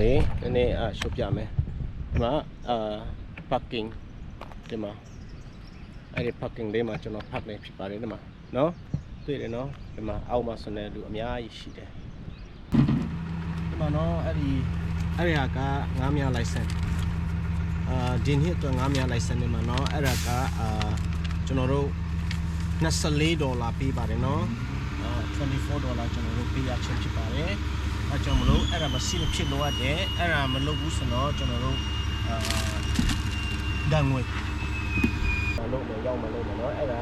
လေးနည်းနည်းရှုပ်ပြမယ်ဒီမှာparking ဒီမှာအဲ့ဒီ parking လေးမှာကျွန်တော် park နေဖြစ်ပါတယ်ဒီမှာနော်တွေ့တယ်နော်ဒီမှာအောက်မှာဆိုနေလူအများကြီးရှိတယ်ဒီမှာနော်အဲ့ဒီဟာကငါးမြ license ဒီနှစ်အတွက်ငါးမြ license ဒီမှာနော်အဲ့ဒါကကျွန်တော်တို့$24ပေးပါတယ်နော်$24ကျွန်တော်တို့ပေးရချင်းဖြစ်ပါတယ်အဲကြောင့်မလို့အဲ့ဒါမရှိမဖြစ်လို့ရတယ်အဲ့ဒါမလုပ်ဘူးဆိုတော့ကျွန်တော်တို့ဒဏ်ငွေလုပ်မယ်ရောက်မလို့နော်အဲ့ဒါ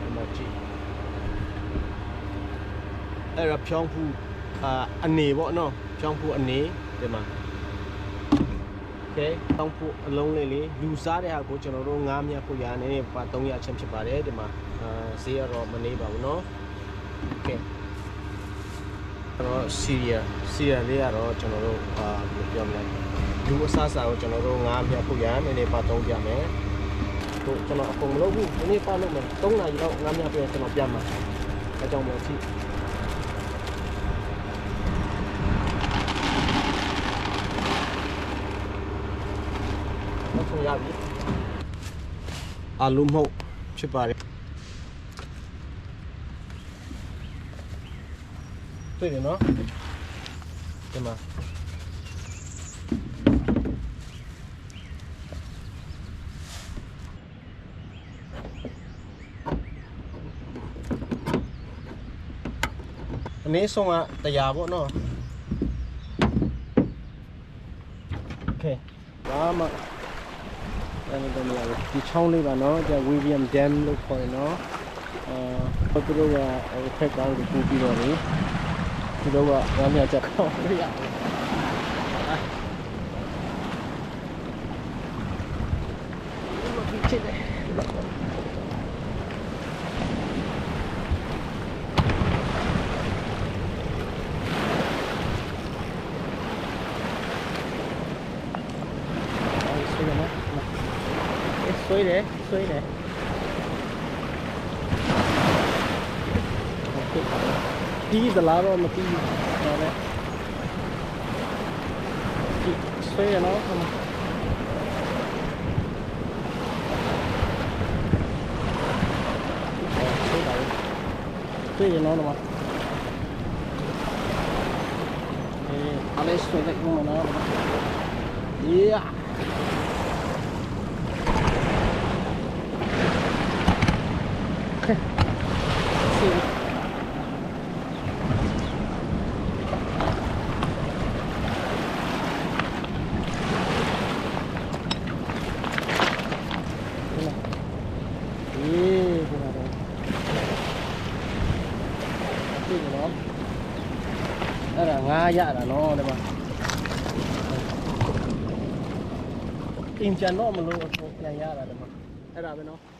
ဒီမှာကြည့်အဲ့ဒါဖြောင်းဖူးအနေပေါ့နော်ဖြောင်းဖူးအနေဒီမှာโอเคတောင်းဖို့အလုံးလေးလူစားတဲ့ဟာကိုကျွန်တော်တို့ငားမြတ်ဖို့ရနေပါ300ချင်းဖြစ်ပါတယ်ဒီမှာဈေးကတော့မနေပါဘူးเนาะโอเคတော့စီရီယာလေးကတော့ကျွန်တော်တို့ဘယ်လိုပြောမလဲလူအစားအစာကိုကျွန်တော်တို့ငားမြတ်ဖို့ရနေပါ300ပြမယ်ဟိုကျွန်တော်အကုန်မလုပ်ဘူးဒီနေ့ပါလုပ်မယ်3နာရီလောက်ငားမြတ်ပြကျွန်တော်ပြမှာအကြောင်းမျိုးရှိရပြီအလုံးမဟုတ်ဖြစ်ပါတယ်တွေ့တယ်နော်ဒီမှာအနည်းဆုံးက100ပေါ့နော်โอเคဒါမှအဲ့ဒါမျိုးဒီချောင်းလေးပါနော်ဒါ William Dam လို့ခေါ်တယ်နော်သူတို့ကဖက်ကောင်းကိုပူပြီးတော့လေသူတို့ကငါးမြချက်တော့မရဘူးဒီချစ်တယ်ဆွေးတယ်ဒီသလားတော့မပြီးဘူးဒါပဲဒီဆွေးရနော်ဆွေးရနော်တော့အားလေးဆွေးလိုက်ဦးမနော်Yeahအဲ့ဒါငါးရတာနော်ဒီမှာအင်ဂျန်တော့မလို့ပြန်ရတာဒီမှာအဲ့ဒါပဲနော်